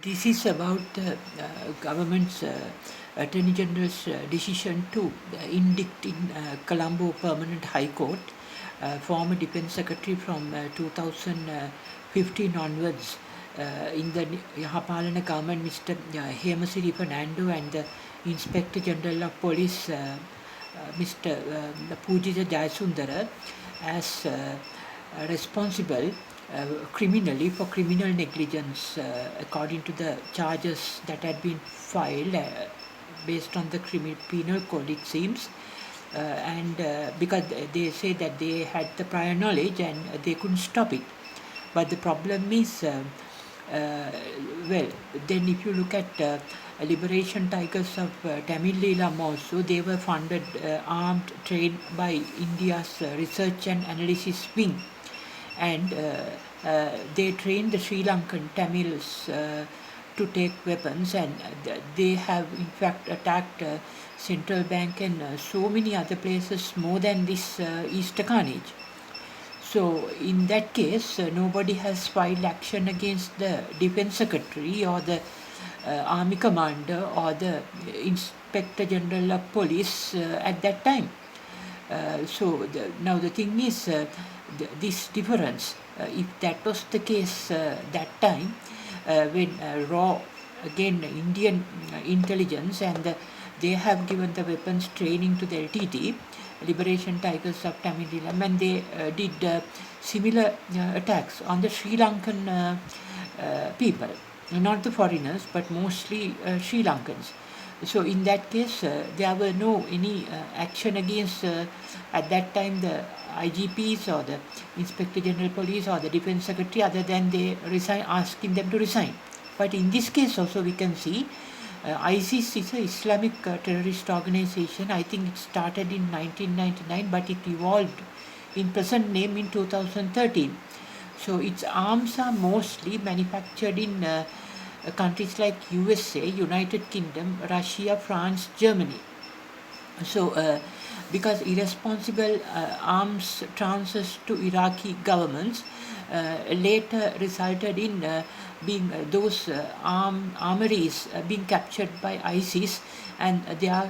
This is about the government's Attorney General's decision to indict in Colombo Permanent High Court former Defence Secretary from 2015 onwards in the Yahapalana government, Mr. Hemasiri Fernando, and the Inspector General of Police, Mr. Pujitha Jayasundera, as responsible criminally for criminal negligence according to the charges that had been filed based on the penal code, it seems. And because they say that they had the prior knowledge and they couldn't stop it. But the problem is, well, then if you look at Liberation Tigers of Tamil Leelam also, they were funded, armed, trained by India's Research and Analysis Wing. And they trained the Sri Lankan Tamils to take weapons, and they have in fact attacked Central Bank and so many other places more than this Easter carnage. So in that case, nobody has filed action against the Defence Secretary or the Army Commander or the Inspector General of Police at that time. So now the thing is, this difference, if that was the case that time, when raw, again, Indian intelligence, and they have given the weapons training to the LTT, Liberation Tigers of Tamil Nadu, and they did similar attacks on the Sri Lankan people, not the foreigners, but mostly Sri Lankans. So in that case, there were no any action against at that time the IGPs or the Inspector General Police or the Defence Secretary, other than they asking them to resign. But in this case also we can see ISIS is an Islamic terrorist organization. I think it started in 1999, but it evolved in present name in 2013. So its arms are mostly manufactured in countries like USA, United Kingdom, Russia, France, Germany. So because irresponsible arms transfers to Iraqi governments later resulted in being those armories being captured by ISIS, and they are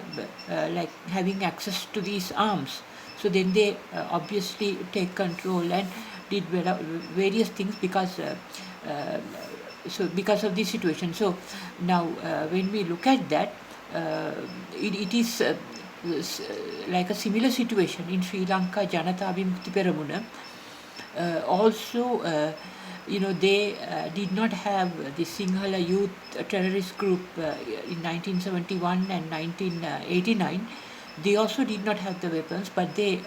like having access to these arms. So then they obviously take control and did various things because because of this situation. So now when we look at that, it is like a similar situation in Sri Lanka. Janata Vimukti Peramuna also, they did not have the Sinhala youth terrorist group in 1971 and 1989. They also did not have the weapons, but they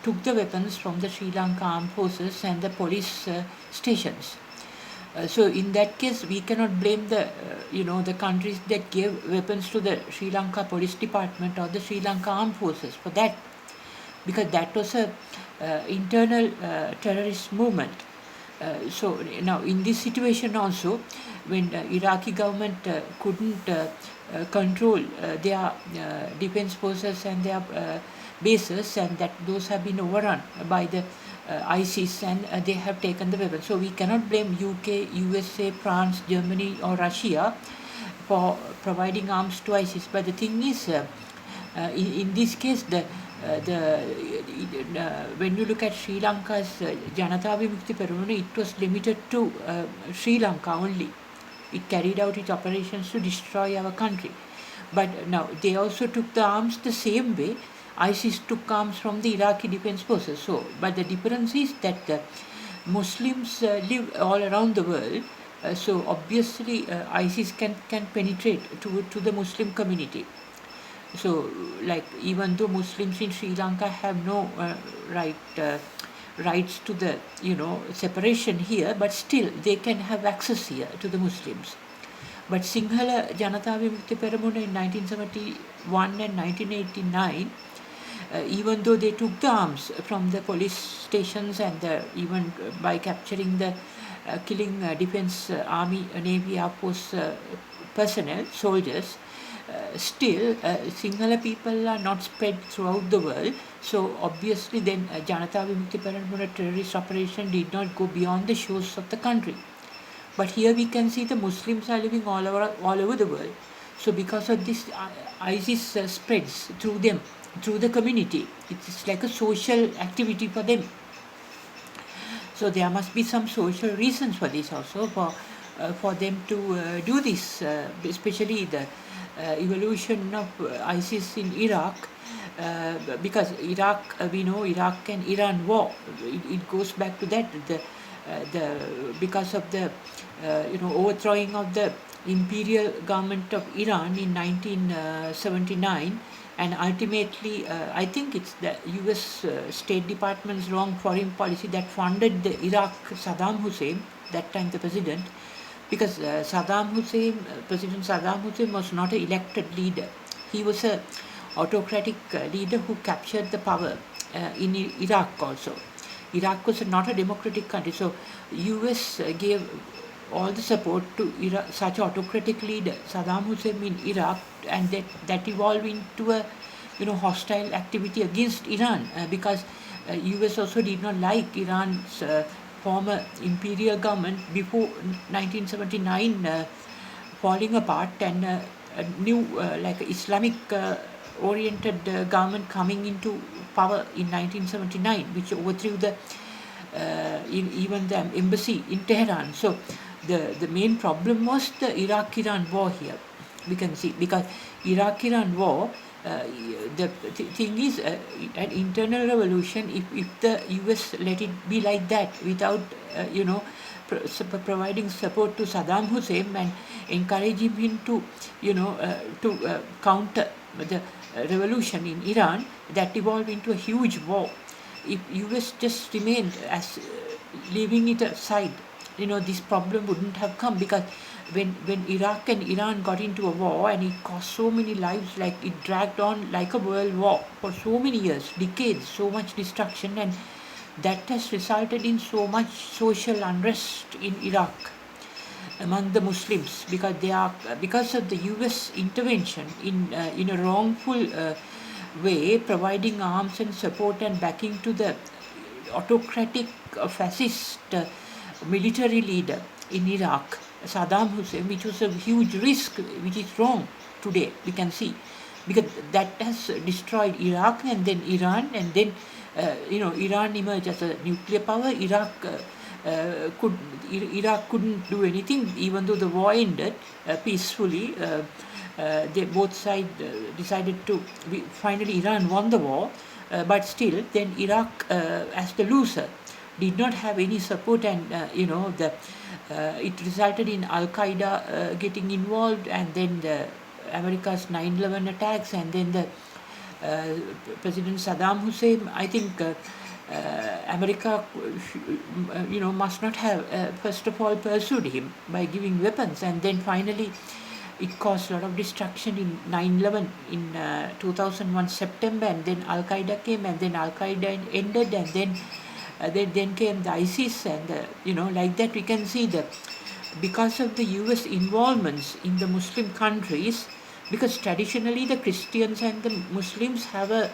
took the weapons from the Sri Lanka armed forces and the police stations. So in that case, we cannot blame the the countries that gave weapons to the Sri Lanka Police Department or the Sri Lanka Armed Forces for that, because that was a internal terrorist movement. So now in this situation also, when the Iraqi government couldn't control their defense forces and their bases, and that those have been overrun by the ISIS, and they have taken the weapons. So we cannot blame UK, USA, France, Germany or Russia for providing arms to ISIS. But the thing is, in this case, when you look at Sri Lanka's Janata Vimukti Peramuna, it was limited to Sri Lanka only. It carried out its operations to destroy our country. But now they also took the arms the same way ISIS took arms from the Iraqi defense forces. So, but the difference is that the Muslims live all around the world. So obviously ISIS can penetrate to the Muslim community. So, like, even though Muslims in Sri Lanka have no rights to the separation here, but still they can have access here to the Muslims. But Sinhala Janata Vimukti Peramuna in 1971 and 1989, even though they took the arms from the police stations and even by capturing the killing defense army, navy, air force personnel, soldiers, still Sinhala people are not spread throughout the world. So obviously then Janata Vimukti Peramuna terrorist operation did not go beyond the shores of the country. But here we can see the Muslims are living all over the world. So because of this, ISIS spreads through them, through the community. It's like a social activity for them. So there must be some social reasons for this also, for them to do this, especially the evolution of ISIS in Iraq. Because Iraq, we know Iraq and Iran war. It goes back to that. Because of the overthrowing of the imperial government of Iran in 1979, and ultimately I think it's the US State Department's wrong foreign policy that funded the Iraq Saddam Hussein, that time the president, because President Saddam Hussein was not an elected leader. He was a autocratic leader who captured the power in Iraq also. Iraq was not a democratic country, so US gave all the support to Iraq, such autocratic leader Saddam Hussein in Iraq, and that evolved into a hostile activity against Iran, because US also did not like Iran's former imperial government before 1979 falling apart, and a new like Islamic oriented government coming into power in 1979, which overthrew the even the embassy in Tehran. So the main problem was the Iraq-Iran war here. We can see, because Iraq-Iran war, the thing is an internal revolution. If the US let it be like that without providing support to Saddam Hussein and encouraging him to counter the revolution in Iran, that evolved into a huge war. If US just remained as leaving it aside, this problem wouldn't have come, because when Iraq and Iran got into a war and it cost so many lives, like it dragged on like a world war for so many years, decades, so much destruction, and that has resulted in so much social unrest in Iraq among the Muslims, because of the US intervention in a wrongful way, providing arms and support and backing to the autocratic fascist military leader in Iraq, Saddam Hussein, which was a huge risk, which is wrong today, we can see, because that has destroyed Iraq and then Iran, and then Iran emerged as a nuclear power. Iraq couldn't do anything, even though the war ended peacefully. They both sides decided to. Finally, Iran won the war, but still, then Iraq, as the loser, did not have any support, and it resulted in Al Qaeda getting involved, and then America's 9/11 attacks, and then the President Saddam Hussein. I think America, must not have first of all pursued him by giving weapons, and then finally it caused a lot of destruction in 9/11 in 2001 September, and then Al Qaeda came, and then Al Qaeda ended, and then came the ISIS, and like that we can see that because of the US involvements in the Muslim countries, because traditionally the Christians and the Muslims have a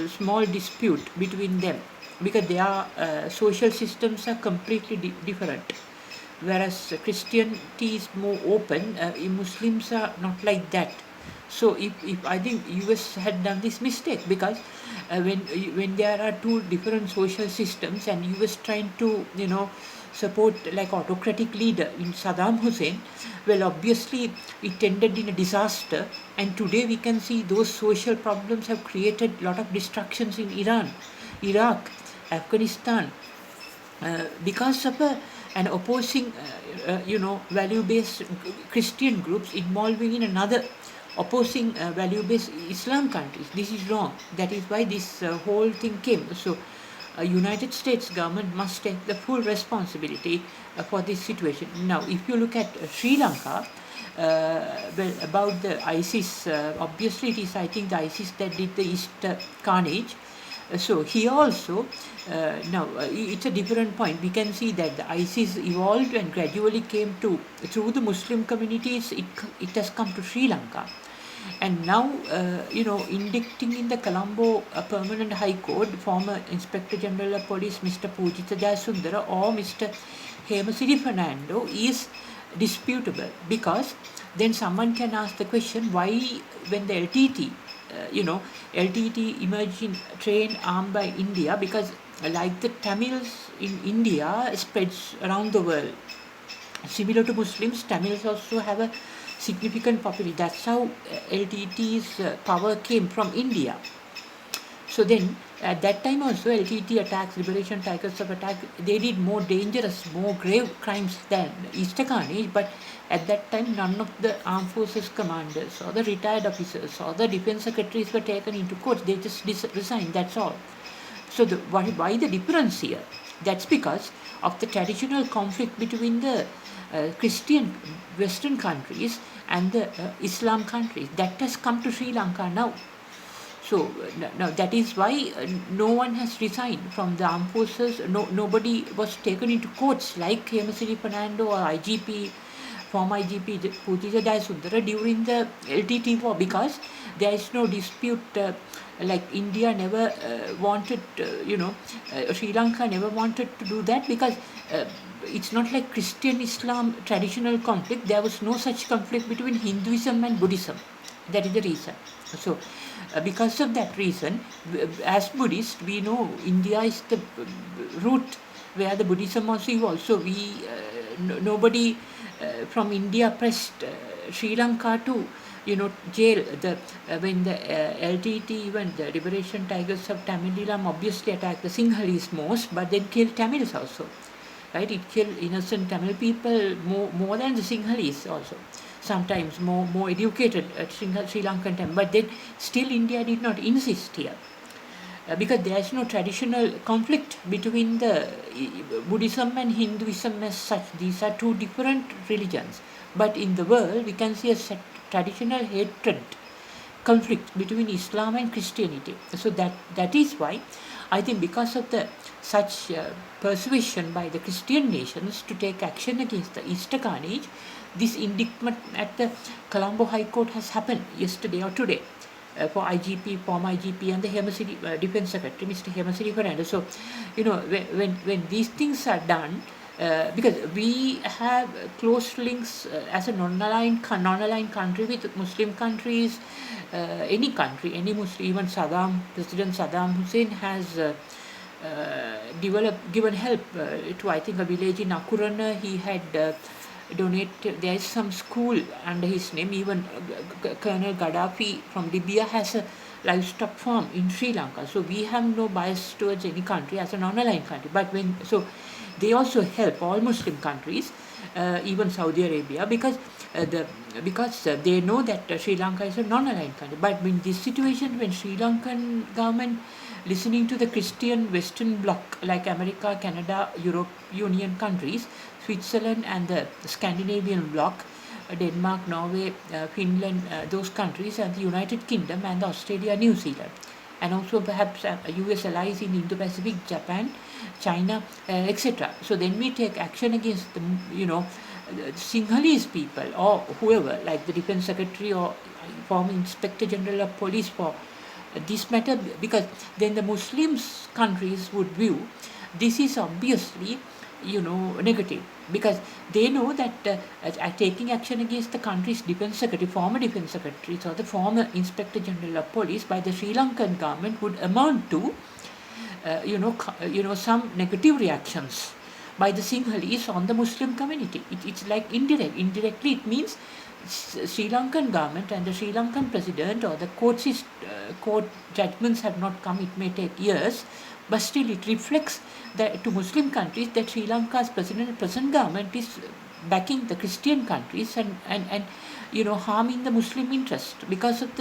small dispute between them, because their social systems are completely different. Whereas Christianity is more open, Muslims are not like that. So if I think US had done this mistake, because when there are two different social systems and US trying to support like autocratic leader in Saddam Hussein, well, obviously it ended in a disaster, and today we can see those social problems have created a lot of destructions in Iran, Iraq, Afghanistan, because of an opposing value-based Christian groups involving in another opposing value-based Islam countries. This is wrong. That is why this whole thing came. So United States government must take the full responsibility for this situation. Now, if you look at Sri Lanka, well, about the ISIS, obviously it is, I think, the ISIS that did the Easter carnage. So here also, now it's a different point. We can see that the ISIS evolved and gradually came to, through the Muslim communities, it has come to Sri Lanka. And now, indicting in the Colombo Permanent High Court, former Inspector General of Police, Mr. Pujitha Jayasundera, or Mr. Hemasiri Fernando is disputable, because then someone can ask the question, why when the LTT, LTT emerging trained armed by India, because like the Tamils in India spreads around the world. Similar to Muslims, Tamils also have a significant population. That's how LTT's power came from India. So then, at that time also, LTT attacks, Liberation Tigers of attack, they did more dangerous, more grave crimes than Easter Carnage, but at that time, none of the armed forces commanders or the retired officers or the defense secretaries were taken into court. They just resigned, that's all. So why the difference here? That's because of the traditional conflict between the Christian Western countries and the Islam countries. That has come to Sri Lanka now. So now that is why no one has resigned from the armed forces. Nobody was taken into courts like Hemasiri Fernando or IGP, former IGP Pujitha Jayasundera during the LTT war, because there is no dispute. Like India never wanted, Sri Lanka never wanted to do that, because it's not like Christian Islam traditional conflict. There was no such conflict between Hinduism and Buddhism. That is the reason. So, because of that reason, as Buddhists, we know India is the root where the Buddhism was evolved. So, nobody from India pressed Sri Lanka to, jail. When the LTT, even the Liberation Tigers of Tamil obviously attacked the Sinhalese most, but then killed Tamils also. Right? It killed innocent Tamil people more than the Sinhalese also. Sometimes more educated Sri Lankan Tamil. But then still India did not insist here. Because there is no traditional conflict between the Buddhism and Hinduism as such. These are two different religions. But in the world, we can see a traditional hatred, conflict between Islam and Christianity. So that is why I think, because of the such persuasion by the Christian nations to take action against the Easter Carnage, this indictment at the Colombo High Court has happened yesterday or today. For IGP, former IGP, and the Hemasiri Defense Secretary, Mr. Hemasiri Fernando. So, when these things are done, because we have close links as a non-aligned country with Muslim countries, any country, any Muslim, even President Saddam Hussein has given help to, I think, a village in Akurana. He had donated, there is some school under his name. Even Colonel Gaddafi from Libya has a livestock farm in Sri Lanka. So we have no bias towards any country as a non-aligned country. But they also help all Muslim countries, even Saudi Arabia, because they know that Sri Lanka is a non-aligned country. But in this situation, when Sri Lankan government listening to the Christian Western bloc like America, Canada, Europe Union countries, Switzerland and the Scandinavian bloc, Denmark, Norway, Finland, those countries, and the United Kingdom and Australia, New Zealand, and also perhaps US allies in Indo-Pacific, Japan, China, etc. So then we take action against the, Sinhalese people or whoever, like the Defense Secretary or former Inspector General of Police for this matter, because then the Muslims countries would view this is obviously negative, because they know that taking action against the country's defense secretary, former defense secretaries or the former Inspector General of Police by the Sri Lankan government would amount to some negative reactions by the Sinhalese on the Muslim community. It's like indirectly it means Sri Lankan government and the Sri Lankan president or the court judgments have not come. It may take years, but still it reflects that to Muslim countries that Sri Lanka's present government is backing the Christian countries and harming the Muslim interest because of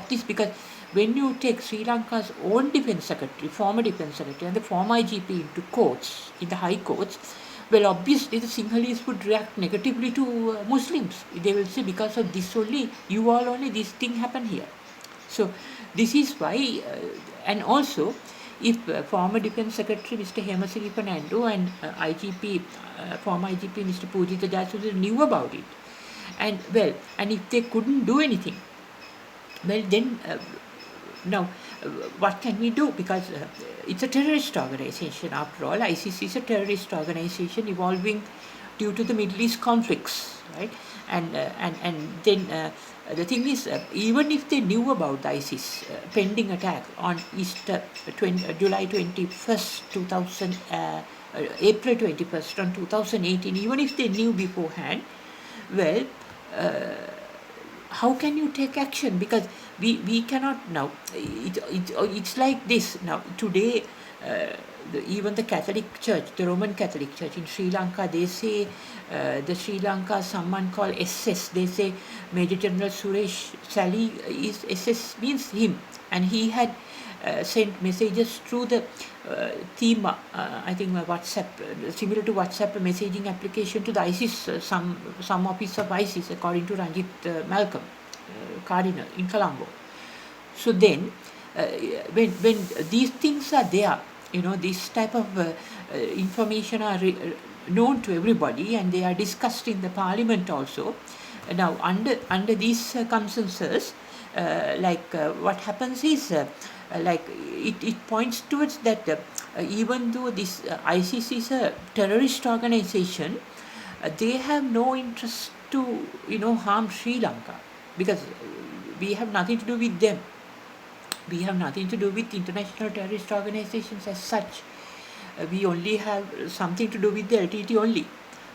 this. Because when you take Sri Lanka's own defense secretary, former defense secretary, and the former IGP into courts, in the high courts, well, obviously the Sinhalese would react negatively to Muslims. They will say, because of this only, this thing happened here. So this is why, and also, if former Defense Secretary Mr. Hemasiri Fernando and former IGP Mr. Pujitha Jayasundera knew about it, and if they couldn't do anything, well then Now, what can we do? Because it's a terrorist organization after all. ISIS is a terrorist organization evolving due to the Middle East conflicts, right? And then the thing is, even if they knew about the ISIS pending attack on July 21st, 2000, April 21st, on 2018, even if they knew beforehand, well, how can you take action? Because we cannot now. It's like this now. Today, even the Catholic Church, the Roman Catholic Church in Sri Lanka, they say the Sri Lanka, someone called SS, they say Major General Suresh Sally is SS means him, and he had sent messages through the theme, I think WhatsApp, similar to WhatsApp messaging application to the ISIS, some office of ISIS, according to Ranjit Malcolm, Cardinal in Colombo. So then, when these things are there, this type of information are known to everybody, and they are discussed in the parliament also. Now, under these circumstances, what happens is, it points towards that even though this ISIS is a terrorist organization, they have no interest to harm Sri Lanka, because we have nothing to do with them. We have nothing to do with international terrorist organizations as such. We only have something to do with the LTT only,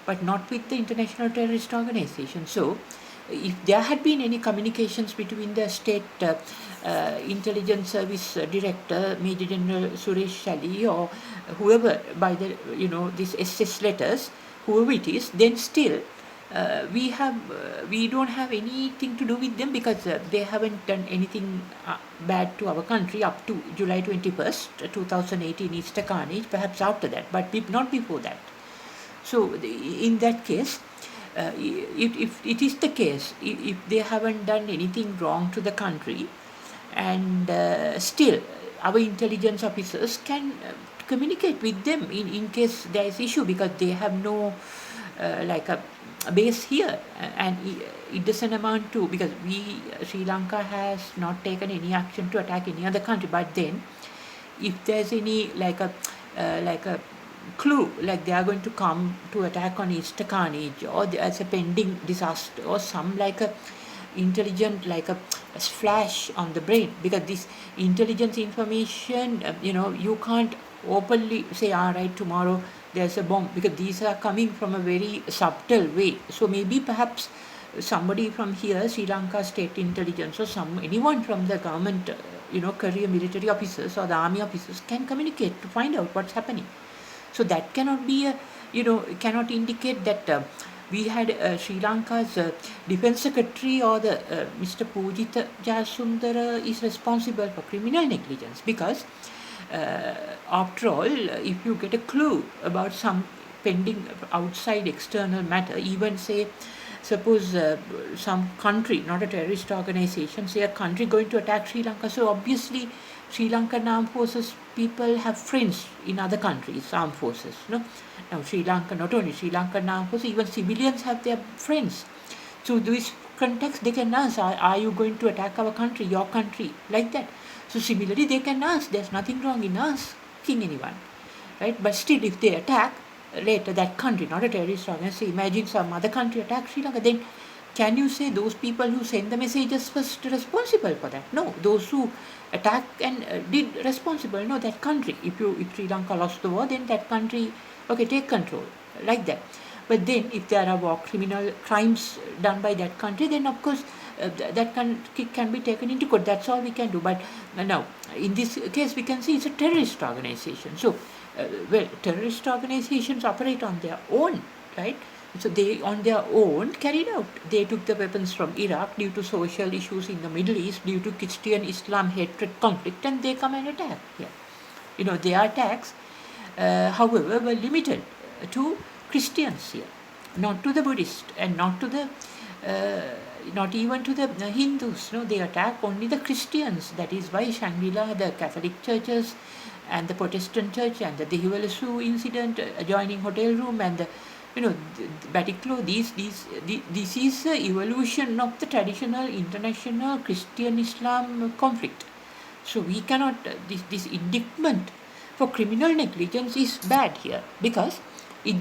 but not with the international terrorist organization. So, if there had been any communications between the state intelligence service director, Major General Suresh Sally, or whoever, by the these SS letters, whoever it is, then still we don't have anything to do with them, because they haven't done anything bad to our country up to July 21st, 2018 Easter carnage, perhaps after that, but not before that. So in that case, if it is the case, if they haven't done anything wrong to the country, and still our intelligence officers can communicate with them in case there is issue, because they have no a base here, and it doesn't amount to, because Sri Lanka has not taken any action to attack any other country. But then, if there's any like a clue, like they are going to come to attack on Easter carnage, or as a pending disaster, or some like a intelligent, like a flash on the brain, because this intelligence information, you can't openly say, right, tomorrow there's a bomb, because these are coming from a very subtle way. So maybe perhaps somebody from here, Sri Lanka State Intelligence, or anyone from the government, career military officers or the army officers can communicate to find out what's happening. So that cannot be cannot indicate that we had Sri Lanka's defense secretary, or the Mr. Pujitha Jayasundera is responsible for criminal negligence, because after all, if you get a clue about some pending outside external matter, even say, suppose some country, not a terrorist organization, say a country going to attack Sri Lanka, so obviously Sri Lankan armed forces people have friends in other countries, armed forces. Now Sri Lanka, not only Sri Lankan armed forces, even civilians have their friends. So this context, they can ask, are you going to attack our country, your country, like that. So similarly, they can ask. There's nothing wrong in asking anyone, right? But still, if they attack later that country, not a terrorist organization, imagine some other country attack Sri Lanka, then can you say those people who send the messages first responsible for that? No, those who attack and did responsible. No, that country. If Sri Lanka lost the war, then that country, okay, take control, like that. But then, if there are criminal crimes done by that country, then of course that can be taken into court. That's all we can do. But now, in this case, we can see it's a terrorist organization. So, terrorist organizations operate on their own, right? So they, on their own, carried out. They took the weapons from Iraq due to social issues in the Middle East, due to Christian-Islam hatred conflict, and they come and attack here. Their attacks, however, were limited to Christians here, not to the Buddhists, and not to the not even to the Hindus. No, they attack only the Christians. That is why Shangri-La, the Catholic churches, and the Protestant church, and the Dehiwalasu incident, adjoining hotel room, and the Batiklo, this is the evolution of the traditional international Christian-Islam conflict. So we cannot, this indictment for criminal negligence is bad here, because it,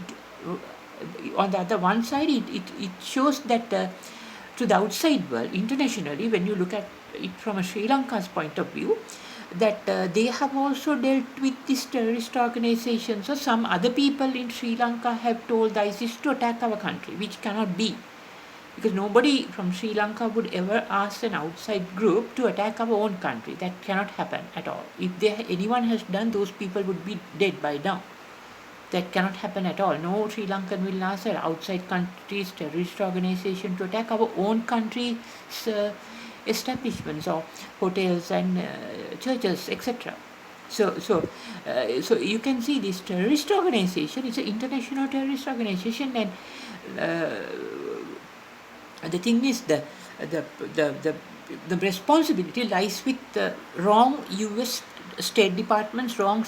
on the other one side, it shows that to the outside world, internationally, when you look at it from a Sri Lanka's point of view, that they have also dealt with this terrorist organization. So some other people in Sri Lanka have told ISIS to attack our country, which cannot be. Because nobody from Sri Lanka would ever ask an outside group to attack our own country. That cannot happen at all. If anyone has done, those people would be dead by now. That cannot happen at all. No Sri Lankan will ask an outside country's terrorist organization to attack our own country's establishments or hotels and churches, etc. So you can see this terrorist organization. It's an international terrorist organization, and the thing is, the responsibility lies with the wrong U.S. State Department's wrong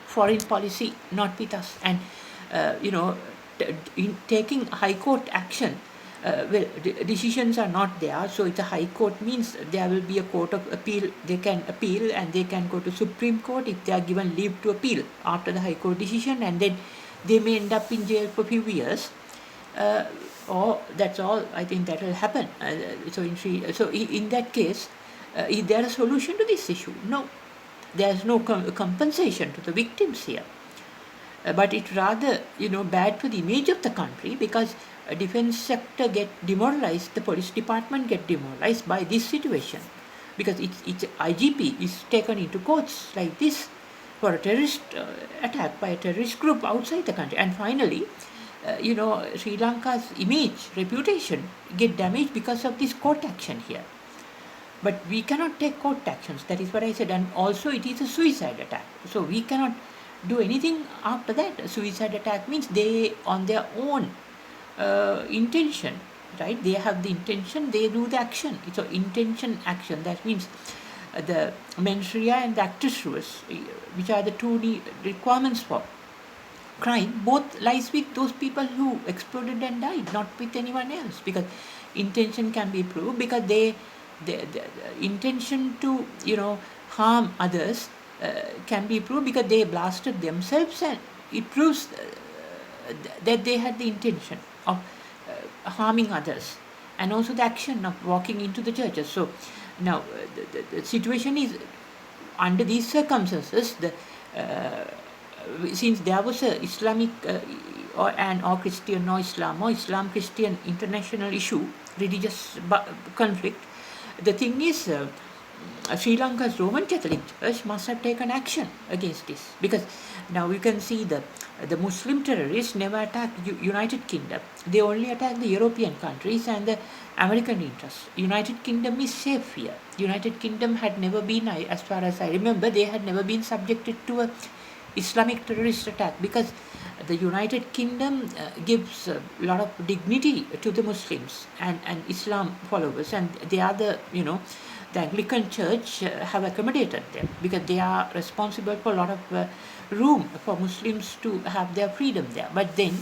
foreign policy, not with us. And in taking High Court action, well, decisions are not there. So it's a High Court means there will be a court of appeal. They can appeal and they can go to Supreme Court if they are given leave to appeal after the High Court decision, and then they may end up in jail for a few years. Or that's all I think that will happen. So in that case, is there a solution to this issue? No, there is no compensation to the victims here. But it's rather bad for the image of the country, because defense sector get demoralized, the police department get demoralized by this situation, because it's IGP is taken into courts like this for a terrorist attack by a terrorist group outside the country, and finally. Sri Lanka's image, reputation get damaged because of this court action here. But we cannot take court actions. That is what I said. And also it is a suicide attack. So we cannot do anything after that. A suicide attack means they, on their own intention, right? They have the intention, they do the action. It's an intention action. That means the mens rea and the actus reus, which are the two requirements for crime, both lies with those people who exploded and died, not with anyone else, because intention can be proved, because the intention to harm others can be proved because they blasted themselves, and it proves that they had the intention of harming others, and also the action of walking into the churches. So now the situation is, under these circumstances, since there was a Islamic or Christian or Islam Christian international issue, religious conflict, the thing is, Sri Lanka's Roman Catholic Church must have taken action against this, because now you can see the Muslim terrorists never attacked United Kingdom. They only attacked the European countries and the American interests. United Kingdom is safe here. United Kingdom had never been, as far as I remember, they had never been subjected to a Islamic terrorist attack, because the United Kingdom gives a lot of dignity to the Muslims and Islam followers, and they are the Anglican Church have accommodated them, because they are responsible for a lot of room for Muslims to have their freedom there. But then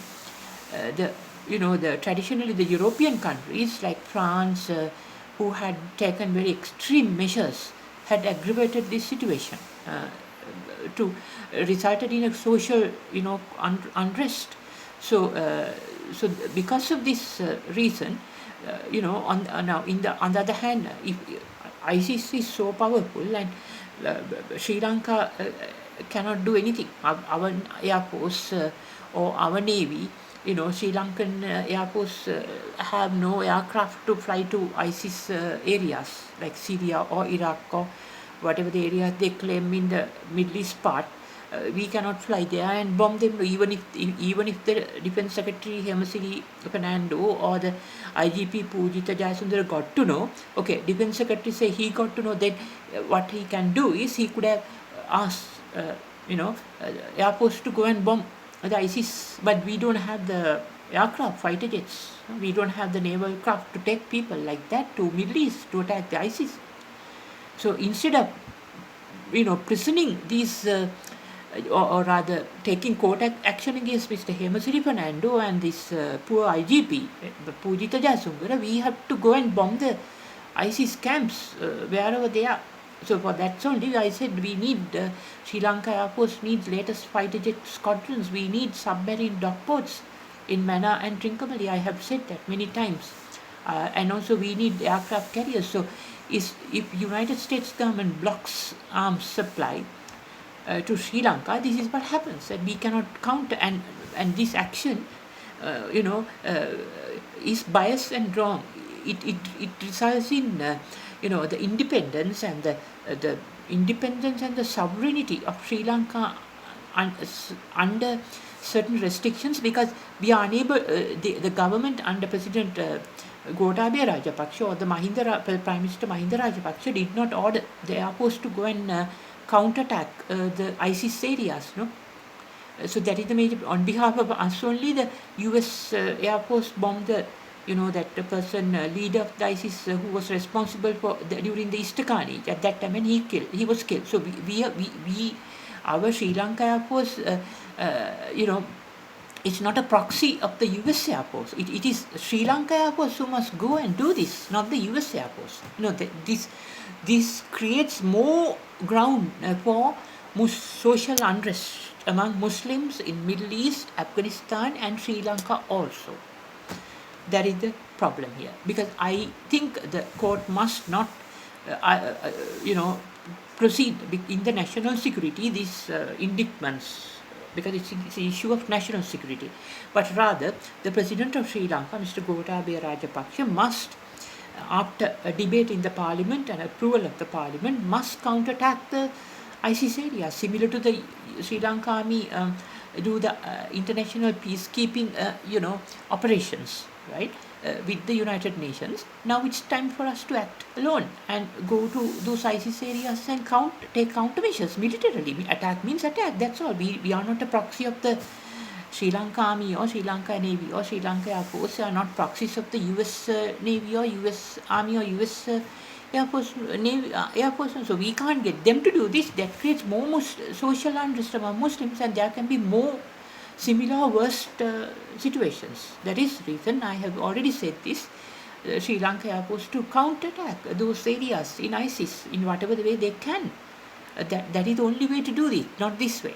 traditionally the European countries like France, who had taken very extreme measures, had aggravated this situation. To resulted in a social unrest. So because of this reason, on the other hand, if ISIS is so powerful and Sri Lanka cannot do anything, our Air Force or our Navy, Sri Lankan Air Force have no aircraft to fly to ISIS areas like Syria or Iraq or whatever the area they claim in the Middle East part. We cannot fly there and bomb them, even if the Defense Secretary Hemasiri, Fernando, or the IGP Pujitha, Jayasundera got to know. Okay, Defense Secretary say he got to know. Then what he can do is he could have asked Air Force to go and bomb the ISIS, but we don't have the aircraft, fighter jets. We don't have the naval craft to take people like that to Middle East to attack the ISIS. So instead of prisoning these or rather taking court action against Mr. Hemasiri Fernando and this poor IGP, Pujitha Jayasundera, we have to go and bomb the ISIS camps wherever they are. So for that's only I said we need Sri Lanka Air Force needs latest fighter jet squadrons. We need submarine dockports in Mannar and Trincomalee. I have said that many times, and also we need aircraft carriers. So, if United States government blocks arms supply to Sri Lanka, this is what happens, and we cannot counter. And this action, you know, is biased and wrong. It results in the independence and the independence and the sovereignty of Sri Lanka under certain restrictions, because we are unable, the government under President Gotabaya Rajapaksa or the Prime Minister Mahinda Rajapaksa did not order the Air Force to go and counterattack the ISIS areas. No? So that is the major. On behalf of us only, the U.S. Air Force bombed that the person, leader of the ISIS, who was responsible for during the Easter Carnage at that time, and he was killed. So our Sri Lanka Air Force, it's not a proxy of the US Air Force. It is Sri Lanka Air Force who must go and do this, not the US Air Force. This creates more ground for social unrest among Muslims in Middle East, Afghanistan and Sri Lanka also. That is the problem here, because I think the court must not, proceed in the national security, these indictments, because it's an issue of national security, but rather the President of Sri Lanka, Mr. Gotabaya Rajapaksa, must, after a debate in the Parliament and approval of the Parliament, must counterattack the ISIS area, similar to the Sri Lanka Army do the international peacekeeping, operations, right, with the United Nations. Now it's time for us to act alone and go to those ISIS areas and take countermeasures militarily. Attack means attack, that's all. We are not a proxy of the Sri Lanka Army or Sri Lanka Navy or Sri Lanka Air Force. Are not proxies of the US Navy or US Army or US Air Force, Navy, Air Force. So we can't get them to do this. That creates more social unrest among Muslims, and there can be more similar or worst situations. That is the reason I have already said this. Sri Lanka Air Force to counterattack those areas in ISIS in whatever the way they can. That is the only way to do it, not this way.